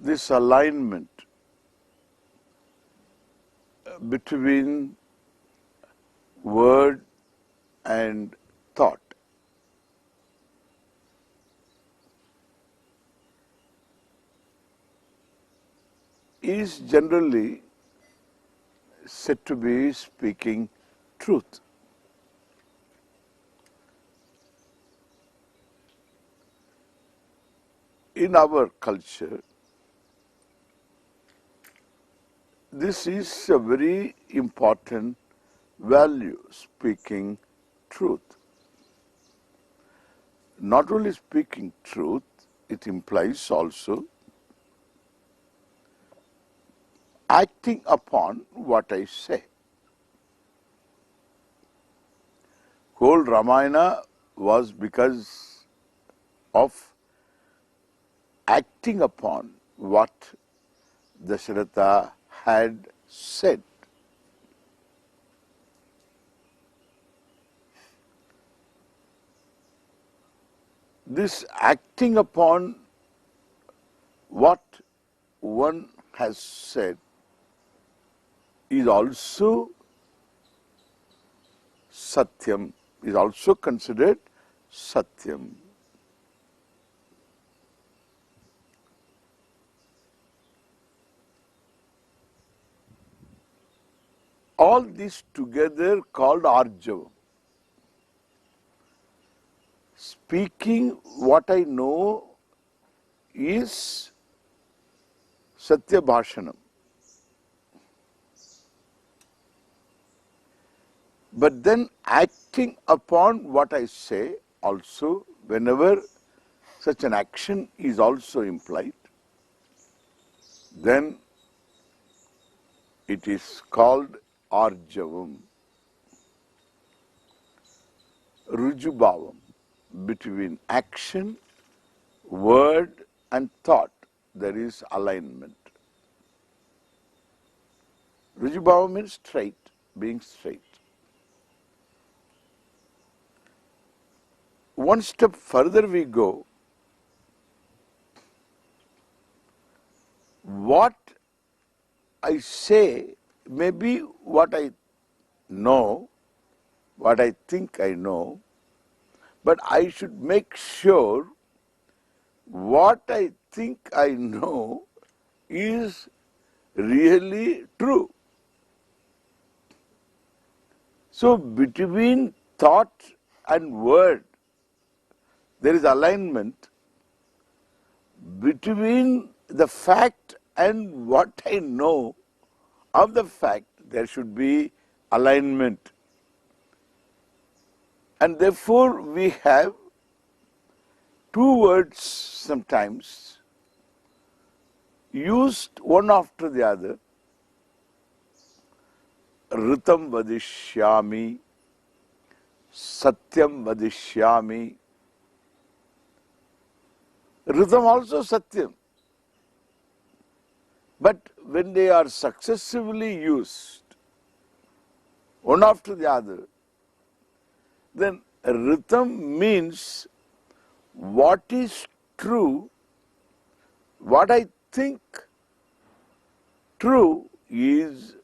This alignment between word and thought is generally said to be speaking truth. In our culture, this is a very important value, speaking truth. Not only speaking truth, it implies also acting upon what I say. Whole Ramayana was because of acting upon what Dasharatha had said. This acting upon what one has said is also satyam, is also considered satyam. All this together called arjavam. Speaking what I know is satya bhashanam. But then acting upon what I say also, whenever such an action is also implied, then it is called arjavam. Rujubhavam, between action, word and thought, there is alignment. Rujubhavam means straight, being straight. One step further we go, what I say may be what I know, what I think I know, but I should make sure what I think I know is really true. So between thought and word, there is alignment. Between the fact and what I know of the fact, there should be alignment. And therefore we have two words sometimes used one after the other. Ritam vadishyami, satyam vadishyami. Ritam also satyam. But when they are successively used, one after the other, then ritam means what is true, what I think true is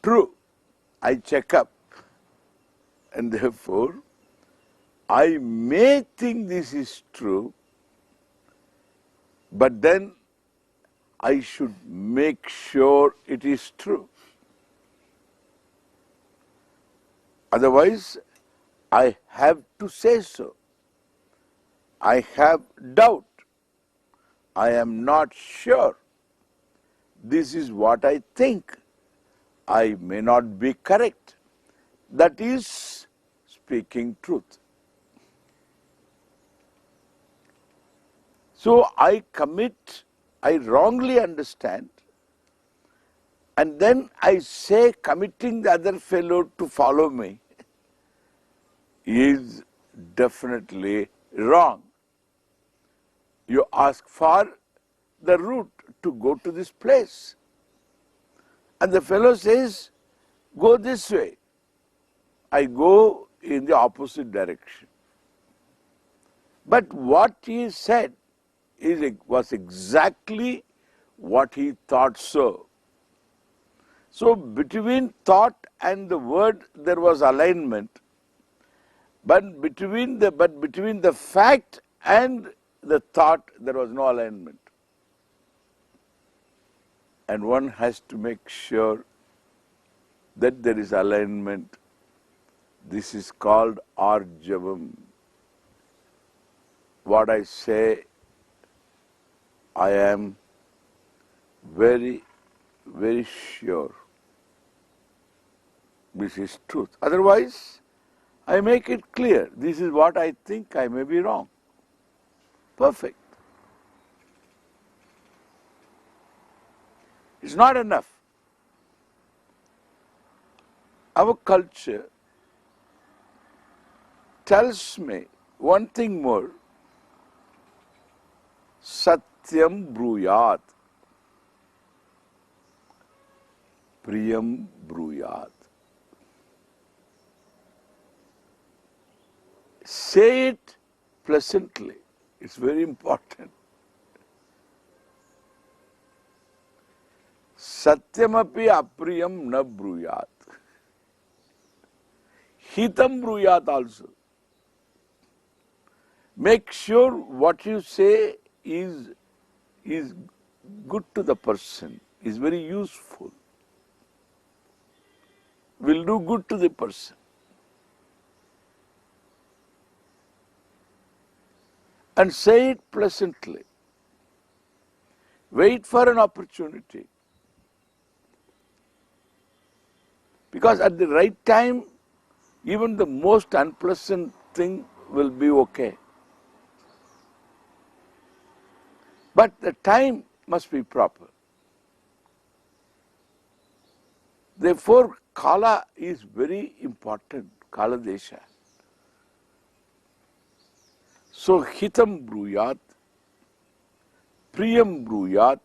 true. I check up. And therefore, I may think this is true, but then I should make sure it is true. Otherwise, I have to say so. I have doubt. I am not sure. This is what I think. I may not be correct. That is speaking truth. So I commit, I wrongly understand, and then I say committing the other fellow to follow me is definitely wrong. You ask for the route to go to this place. And the fellow says, go this way. I go in the opposite direction. But what he said was exactly what he thought so. So between thought and the word there was alignment, but between the fact and the thought there was no alignment. And one has to make sure that there is alignment. This is called arjavam. What I say, I am very, very sure this is truth. Otherwise, I make it clear. This is what I think, I may be wrong. Perfect. It's not enough. Our culture tells me one thing more. Satyam bruyat. Priyam bruyat. Say it pleasantly. It's very important. Satyamapi apriyam na bruyat. Hitam bruyat also. Make sure what you say is good to the person, is very useful, will do good to the person. And say it pleasantly. Wait for an opportunity. Because at the right time, even the most unpleasant thing will be okay. But the time must be proper. Therefore, Kala is very important, Kala Desha. So, Hitam Bruyat, Priyam Bruyat,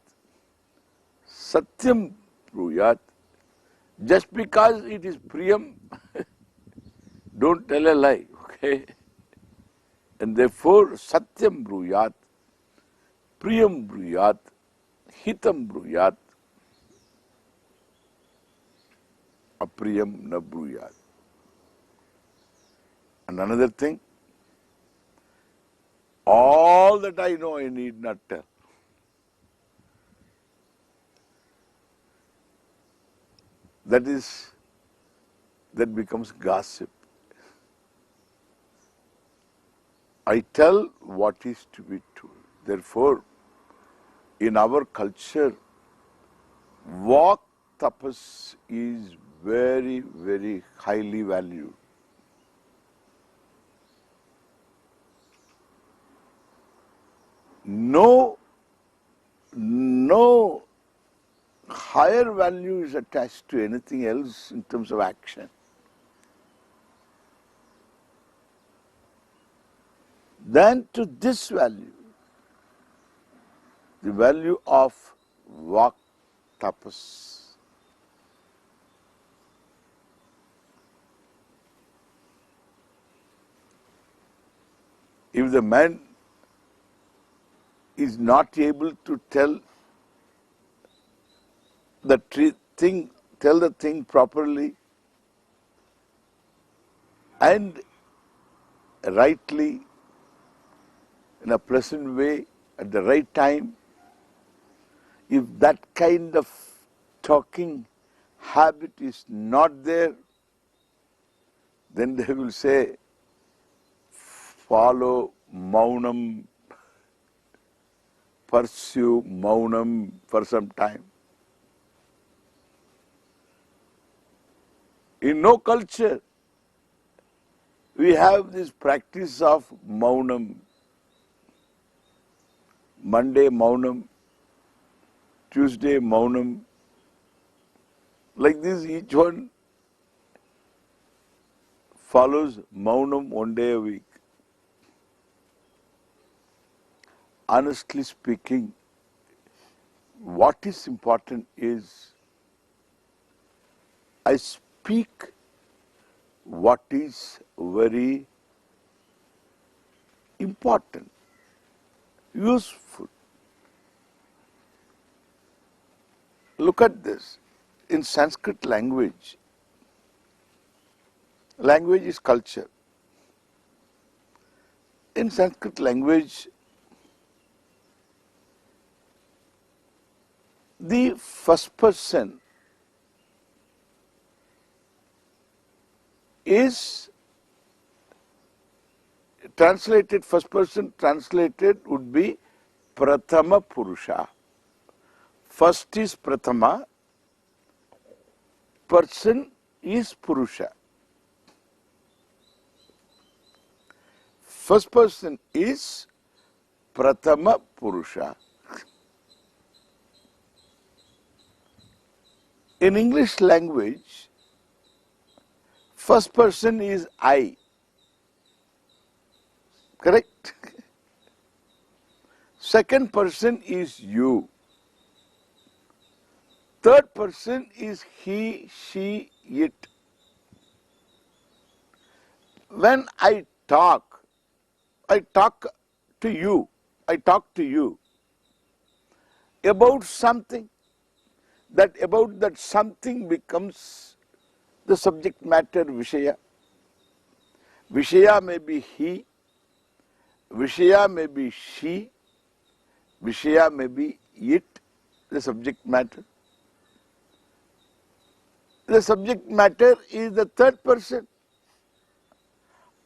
Satyam Bruyat. Just because it is Priyam, don't tell a lie, okay? And therefore, Satyam Bruyat, Priyam Bruyat, Hitam Bruyat, Apriyam na Bruyat. And another thing, all that I know I need not tell. That becomes gossip. I tell what is to be told. Therefore, in our culture, walk tapas is very, very highly valued. No higher value is attached to anything else in terms of action than to this value, the value of vak tapas. If the man is not able to tell the thing properly and rightly, in a pleasant way, at the right time, if that kind of talking habit is not there, then they will say, follow maunam, pursue maunam for some time. In no culture, we have this practice of maunam. Monday maunam, Tuesday maunam. Like this, each one follows maunam one day a week. honestly speaking, what is important is I speak what is very important, useful. Look at this. In Sanskrit language, language is culture. In Sanskrit language, the first person is translated, first person translated would be Prathama Purusha. First is Prathama, person is Purusha. First person is Prathama Purusha. In English language, first person is I. Correct? Second person is you. Third person is he, she, it. When I talk to you. I talk to you about something. About that something becomes the subject matter Vishaya. Vishaya may be he, Vishaya may be she, Vishaya may be it, the subject matter. The subject matter is the third person.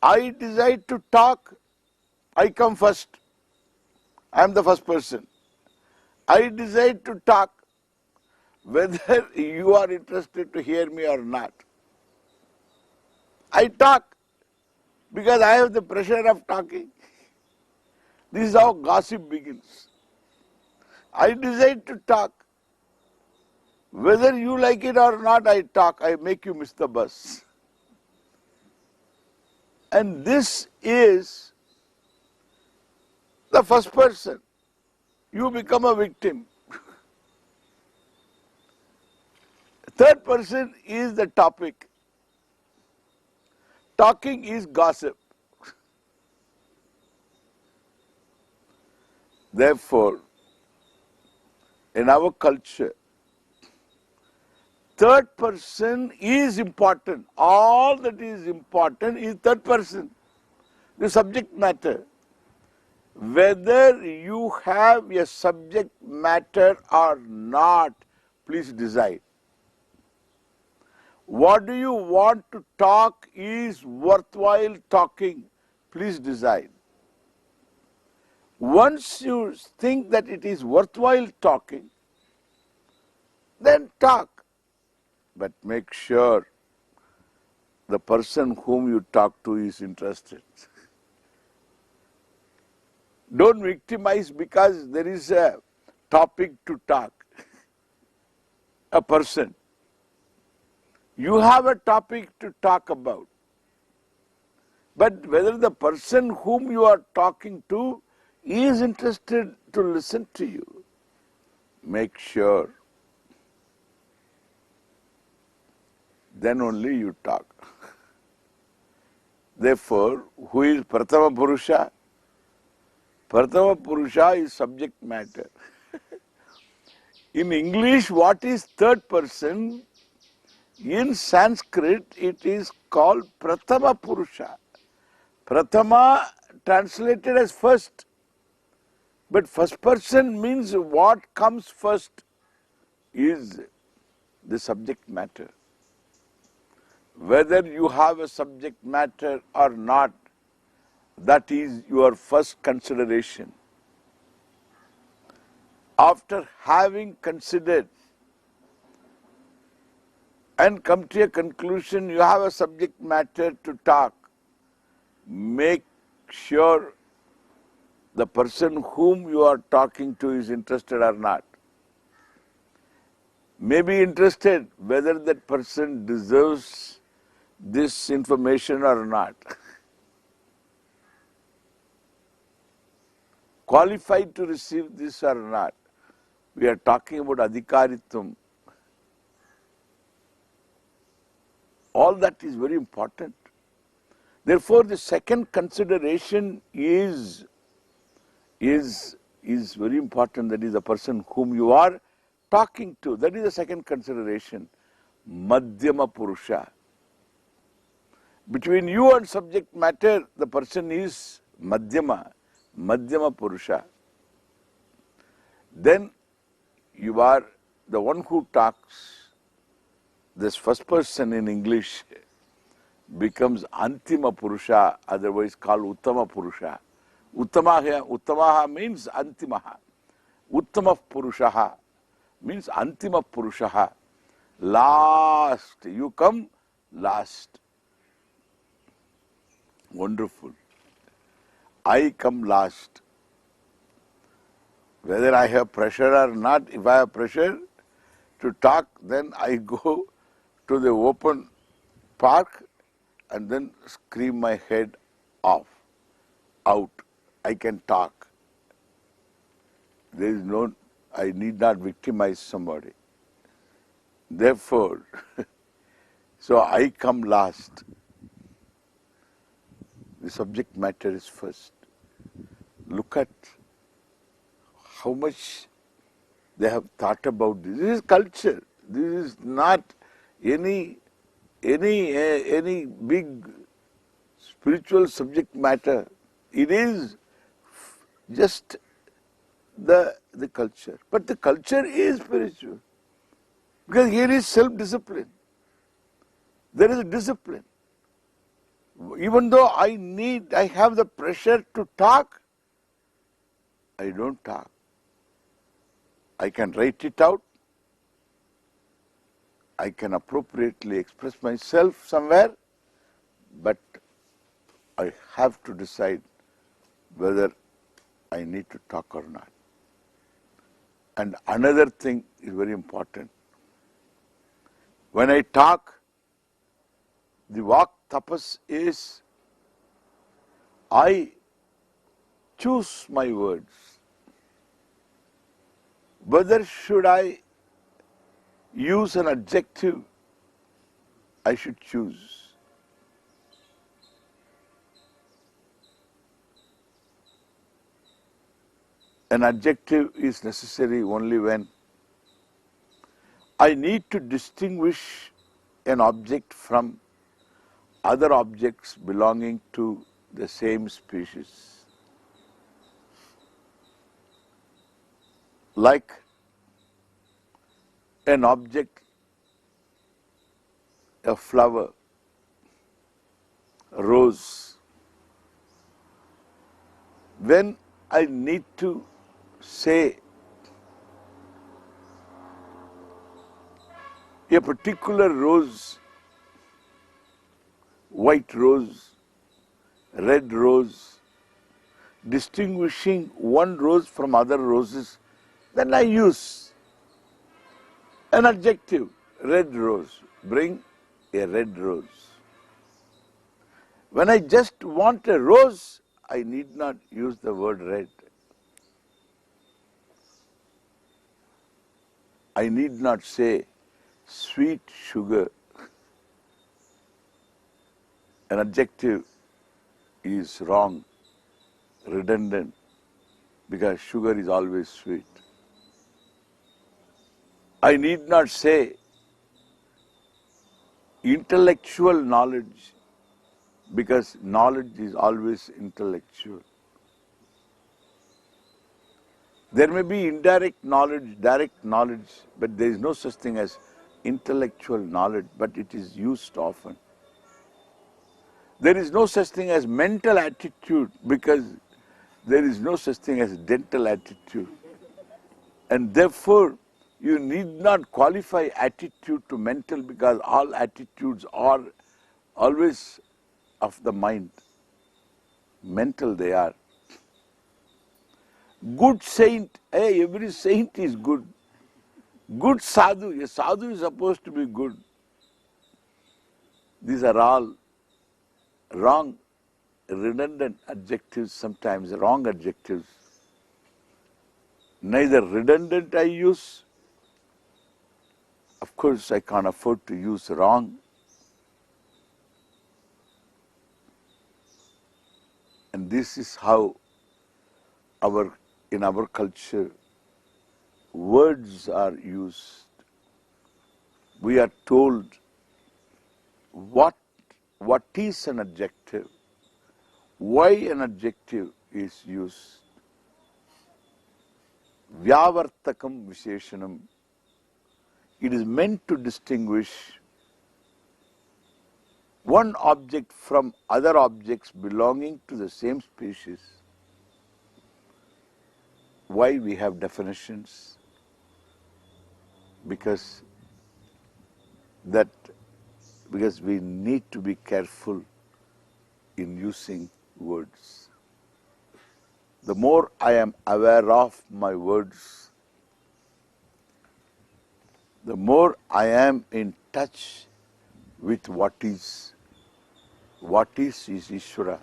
I decide to talk, I come first. I am the first person. I decide to talk, whether you are interested to hear me or not. I talk because I have the pressure of talking. This is how gossip begins. I decide to talk. Whether you like it or not, I talk. I make you miss the bus. And this is the first person. You become a victim. Third person is the topic. Talking is gossip. Therefore, in our culture, third person is important. All that is important is third person, the subject matter. Whether you have a subject matter or not, please decide. What do you want to talk is worthwhile talking, please decide. Once you think that it is worthwhile talking, then talk. But make sure the person whom you talk to is interested. Don't victimize because there is a topic to talk. A person. You have a topic to talk about. But whether the person whom you are talking to is interested to listen to you, make sure. Then only you talk. Therefore, who is Prathama Purusha? Prathama Purusha is subject matter. In English, what is third person? In Sanskrit, it is called Prathama Purusha. Prathama translated as first. But first person means what comes first is the subject matter. Whether you have a subject matter or not, that is your first consideration. After having considered and come to a conclusion, you have a subject matter to talk, make sure the person whom you are talking to is interested or not. May be interested whether that person deserves this information or not. qualified to receive this or not. We are talking about adhikaritvam. All that is very important. Therefore, the second consideration is very important. That is the person whom you are talking to. That is the second consideration. Madhyama Purusha. Between you and subject matter, the person is Madhyama Purusha. Then you are the one who talks. This first person in English becomes Antima Purusha, otherwise called Uttama Purusha. Uttamaha means Antimaha. Uttama Purushaha means Antima Purushaha. Last. You come last. Wonderful. I come last. Whether I have pressure or not, if I have pressure to talk, then I go to the open park and then scream my head off, out. I can talk. There is no, I need not victimize somebody. Therefore, so I come last. The subject matter is first. Look at how much they have thought about this. This is culture. This is not any big spiritual subject matter. It is just the culture. But the culture is spiritual. Because here is self-discipline. There is a discipline. Even though I have the pressure to talk, I don't talk. I can write it out. I can appropriately express myself somewhere, but I have to decide whether I need to talk or not. And another thing is very important. When I talk, the vak tapas is I choose my words. Whether should I use an adjective, I should choose. An adjective is necessary only when I need to distinguish an object from other objects belonging to the same species. Like an object, a flower, a rose. When I need to say a particular rose, white rose, red rose, distinguishing one rose from other roses, then I use an adjective, red rose. Bring a red rose. When I just want a rose, I need not use the word red. I need not say sweet sugar. An adjective is wrong, redundant, because sugar is always sweet. I need not say intellectual knowledge, because knowledge is always intellectual. There may be indirect knowledge, direct knowledge, but there is no such thing as intellectual knowledge, but it is used often. There is no such thing as mental attitude, because there is no such thing as dental attitude. And therefore, you need not qualify attitude to mental, because all attitudes are always of the mind. Mental they are. Good saint, hey, every saint is good. Good sadhu, a sadhu is supposed to be good. These are all wrong, redundant adjectives, sometimes wrong adjectives. neither redundant I use. Of course, I can't afford to use wrong. And this is how in our culture, words are used. We are told what is an adjective, why an adjective is used. Vyavartakam Visheshanam. It is meant to distinguish one object from other objects belonging to the same species. Why we have definitions? Because we need to be careful in using words. The more I am aware of my words, the more I am in touch with what is Ishvara.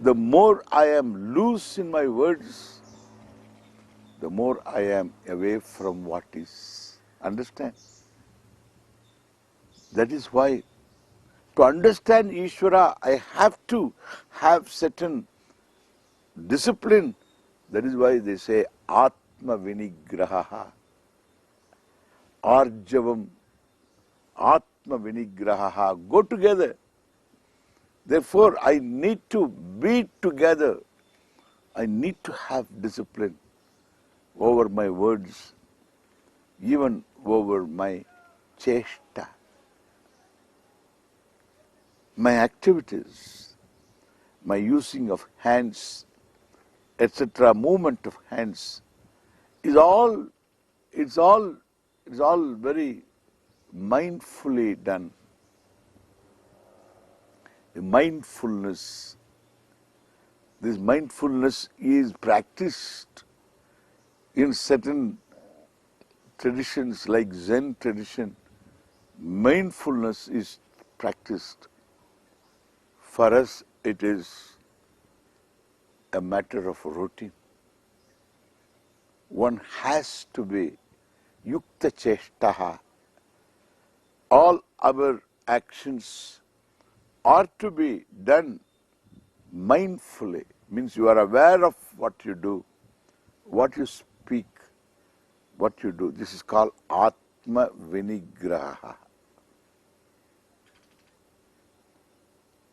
The more I am loose in my words, the more I am away from what is. Understand? That is why, to understand Ishvara, I have to have certain discipline. That is why they say Atma Vinigraha, Arjavam, Atma Vinigraha go together. Therefore, I need to be together. I need to have discipline over my words, even over my cheshta, my activities, my using of hands, etc., movement of hands, is all very mindfully done. The mindfulness, this mindfulness is practiced in certain traditions like Zen tradition. Mindfulness is practiced. For us, it is a matter of routine. One has to be yukta cheshtaha. All our actions are to be done mindfully. Means you are aware of what you do, what you speak, what you do. This is called Atma Vinigraha.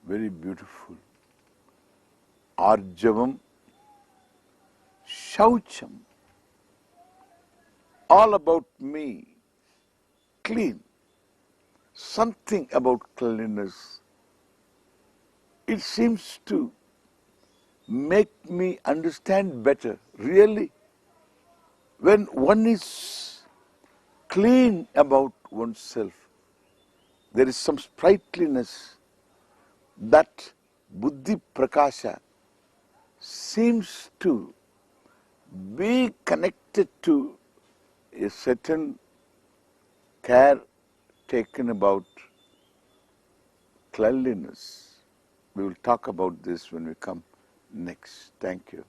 Very beautiful. Arjavam, Shaucham. All about me, clean. Something about cleanliness. It seems to make me understand better. Really, when one is clean about oneself, there is some sprightliness. That buddhi prakasha seems to be connected to a certain care taken about cleanliness. We will talk about this when we come next. Thank you.